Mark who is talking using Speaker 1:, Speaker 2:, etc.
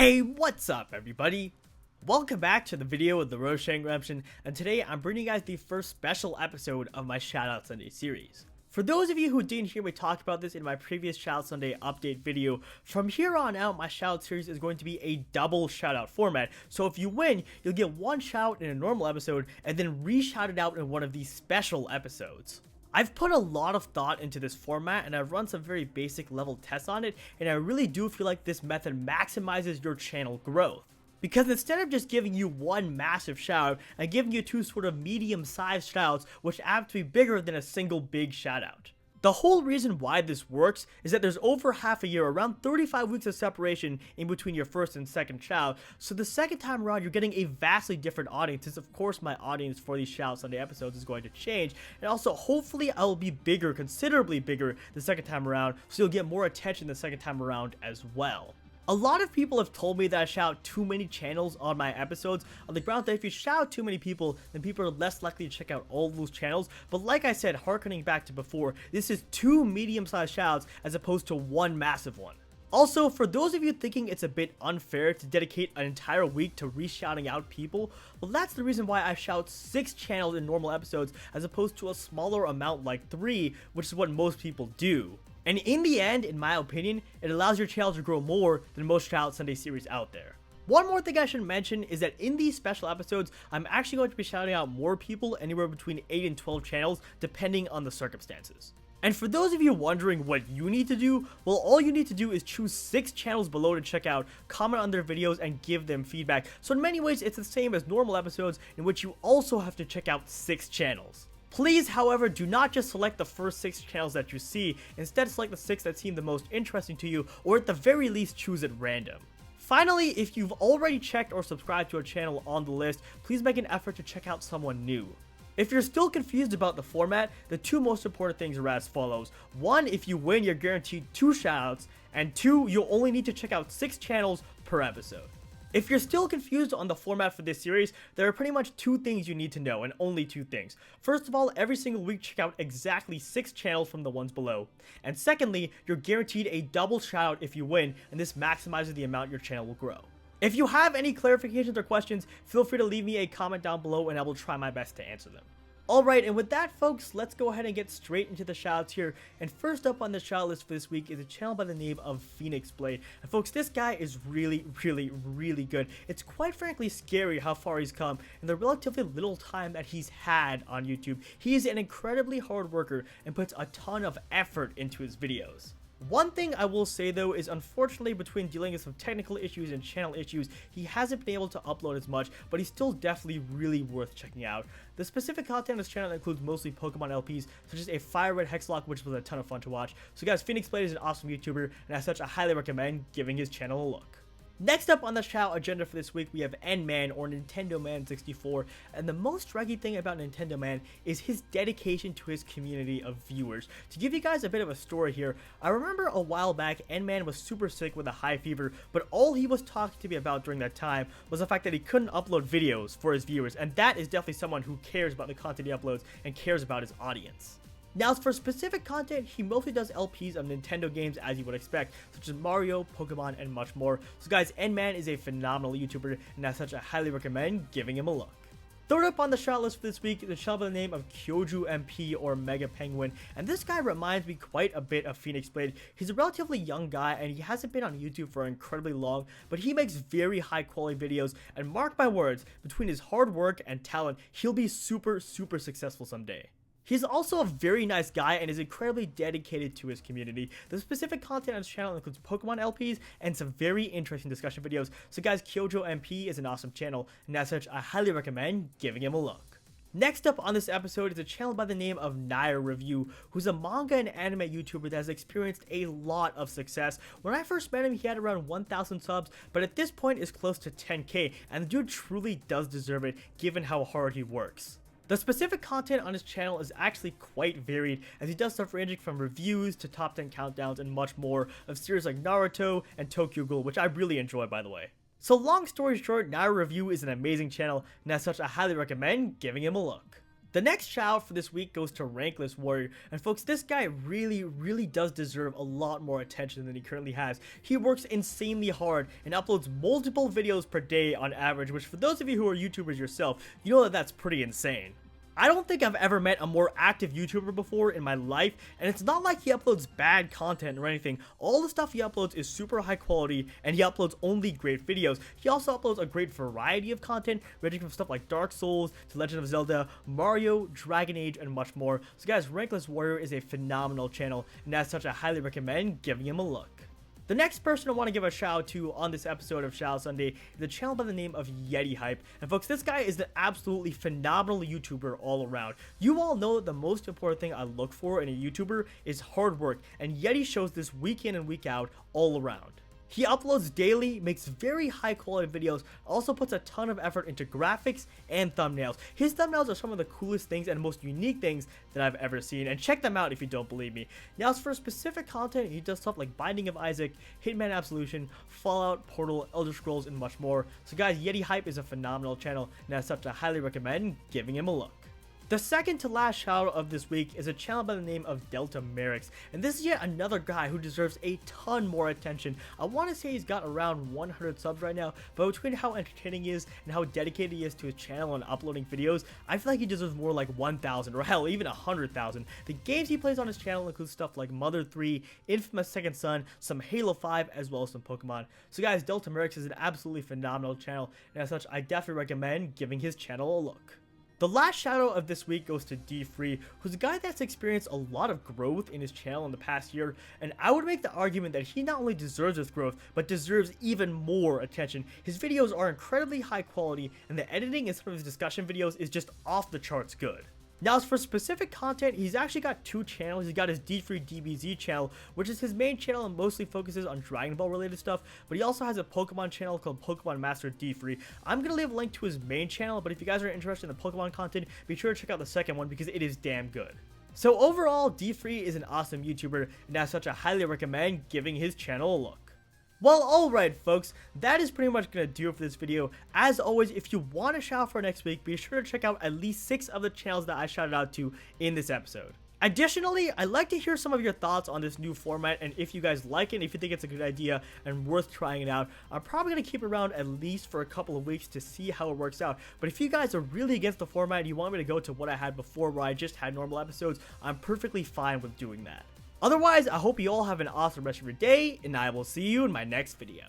Speaker 1: Hey, what's up everybody? Welcome back to the video of the Roshan Redemption, and today I'm bringing you guys the first special episode of my Shoutout Sunday series. For those of you who didn't hear me talk about this in my previous Shoutout Sunday update video, from here on out my Shoutout series is going to be a double shoutout format, so if you win, you'll get one shout in a normal episode and then re-shouted out in one of these special episodes. I've put a lot of thought into this format and I've run some very basic level tests on it, and I really do feel like this method maximizes your channel growth. Because instead of just giving you one massive shout, I'm giving you two sort of medium-sized shouts which have to be bigger than a single big shoutout. The whole reason why this works is that there's over half a year, around 35 weeks of separation in between your first and second shout, so the second time around you're getting a vastly different audience, since of course my audience for these Shoutout Sunday episodes is going to change, and also hopefully I will be bigger, considerably bigger the second time around, so you'll get more attention the second time around as well. A lot of people have told me that I shout too many channels on my episodes, on the ground that if you shout too many people, then people are less likely to check out all of those channels, but like I said, harkening back to before, this is two medium-sized shouts as opposed to one massive one. Also, for those of you thinking it's a bit unfair to dedicate an entire week to re-shouting out people, well that's the reason why I shout 6 channels in normal episodes as opposed to a smaller amount like 3, which is what most people do. And in the end, in my opinion, it allows your channel to grow more than most Shoutout Sunday series out there. One more thing I should mention is that in these special episodes, I'm actually going to be shouting out more people, anywhere between 8 and 12 channels, depending on the circumstances. And for those of you wondering what you need to do, well all you need to do is choose 6 channels below to check out, comment on their videos, and give them feedback. So in many ways, it's the same as normal episodes in which you also have to check out 6 channels. Please, however, do not just select the first 6 channels that you see, instead select the 6 that seem the most interesting to you, or at the very least choose at random. Finally, if you've already checked or subscribed to a channel on the list, please make an effort to check out someone new. If you're still confused about the format, the 2 most important things are as follows. 1, if you win, you're guaranteed 2 shoutouts, and 2, you'll only need to check out 6 channels per episode. If you're still confused on the format for this series, there are pretty much 2 things you need to know, and only 2 things. First of all, every single week check out exactly 6 channels from the ones below. And secondly, you're guaranteed a double shoutout if you win, and this maximizes the amount your channel will grow. If you have any clarifications or questions, feel free to leave me a comment down below and I will try my best to answer them. Alright, and with that folks, let's go ahead and get straight into the shoutouts here. And first up on the shout list for this week is a channel by the name of Phoenix Blade. And folks, this guy is really good. It's quite frankly scary how far he's come in the relatively little time that he's had on YouTube. He is an incredibly hard worker and puts a ton of effort into his videos. One thing I will say though is, unfortunately, between dealing with some technical issues and channel issues, he hasn't been able to upload as much, but he's still definitely really worth checking out. The specific content on this channel includes mostly Pokemon LPs, such as a Fire Red Hexlock, which was a ton of fun to watch. So guys, Phoenix Blade is an awesome YouTuber, and as such I highly recommend giving his channel a look. Next up on the shout agenda for this week, we have N-Man, or Nintendo Man 64, and the most striking thing about Nintendo Man is his dedication to his community of viewers. To give you guys a bit of a story here, I remember a while back N-Man was super sick with a high fever, but all he was talking to me about during that time was the fact that he couldn't upload videos for his viewers, and that is definitely someone who cares about the content he uploads and cares about his audience. Now, for specific content, he mostly does LPs of Nintendo games as you would expect, such as Mario, Pokemon, and much more. So guys, N-Man is a phenomenal YouTuber, and as such I highly recommend giving him a look. Third up on the shout list for this week is a channel by the name of JojoMP, or Mega Penguin, and this guy reminds me quite a bit of Phoenix Blade. He's a relatively young guy and he hasn't been on YouTube for incredibly long, but he makes very high quality videos, and mark my words, between his hard work and talent, he'll be super successful someday. He's also a very nice guy and is incredibly dedicated to his community. The specific content on his channel includes Pokemon LPs and some very interesting discussion videos. So guys, JojoMP is an awesome channel, and as such I highly recommend giving him a look. Next up on this episode is a channel by the name of Nair Review, who's a manga and anime YouTuber that has experienced a lot of success. When I first met him, he had around 1,000 subs, but at this point is close to 10k, and the dude truly does deserve it given how hard he works. The specific content on his channel is actually quite varied, as he does stuff ranging from reviews to top 10 countdowns and much more of series like Naruto and Tokyo Ghoul, which I really enjoy by the way. So long story short, Nair Review is an amazing channel, and as such I highly recommend giving him a look. The next shout out for this week goes to Ranklyst Warrior, and folks, this guy really does deserve a lot more attention than he currently has. He works insanely hard and uploads multiple videos per day on average, which for those of you who are YouTubers yourself, you know that that's pretty insane. I don't think I've ever met a more active YouTuber before in my life, and it's not like he uploads bad content or anything. All the stuff he uploads is super high quality, and he uploads only great videos. He also uploads a great variety of content, ranging from stuff like Dark Souls to Legend of Zelda, Mario, Dragon Age, and much more. So guys, Ranklyst Warrior is a phenomenal channel, and as such I highly recommend giving him a look. The next person I want to give a shout out to on this episode of Shoutout Sunday is a channel by the name of Yetihype. And folks, this guy is an absolutely phenomenal YouTuber all around. You all know that the most important thing I look for in a YouTuber is hard work, and Yeti shows this week in and week out all around. He uploads daily, makes very high quality videos, also puts a ton of effort into graphics and thumbnails. His thumbnails are some of the coolest things and most unique things that I've ever seen, and check them out if you don't believe me. Now, as for specific content, he does stuff like Binding of Isaac, Hitman Absolution, Fallout, Portal, Elder Scrolls, and much more. So guys, Yetihype is a phenomenal channel, and as such I highly recommend giving him a look. The second to last shout out of this week is a channel by the name of Merricks, and this is yet another guy who deserves a ton more attention. I want to say he's got around 100 subs right now, but between how entertaining he is and how dedicated he is to his channel and uploading videos, I feel like he deserves more like 1,000 or hell, even 100,000. The games he plays on his channel include stuff like Mother 3, Infamous Second Son, some Halo 5, as well as some Pokemon. So guys, Merricks is an absolutely phenomenal channel, and as such, I definitely recommend giving his channel a look. The last shoutout of this week goes to Dfree, who's a guy that's experienced a lot of growth in his channel in the past year, and I would make the argument that he not only deserves this growth, but deserves even more attention. His videos are incredibly high quality, and the editing in some of his discussion videos is just off the charts good. Now, as for specific content, he's actually got two channels. He's got his Dfree DBZ channel, which is his main channel and mostly focuses on Dragon Ball related stuff, but he also has a Pokemon channel called Pokemon Master Dfree. I'm going to leave a link to his main channel, but if you guys are interested in the Pokemon content, be sure to check out the second one because it is damn good. So overall, Dfree is an awesome YouTuber, and as such I highly recommend giving his channel a look. Well, alright folks, that is pretty much going to do it for this video. As always, if you want to shout out for next week, be sure to check out at least 6 of the channels that I shouted out to in this episode. Additionally, I'd like to hear some of your thoughts on this new format, and if you guys like it, and if you think it's a good idea and worth trying it out. I'm probably going to keep it around at least for a couple of weeks to see how it works out. But if you guys are really against the format and you want me to go to what I had before where I just had normal episodes, I'm perfectly fine with doing that. Otherwise, I hope you all have an awesome rest of your day, and I will see you in my next video.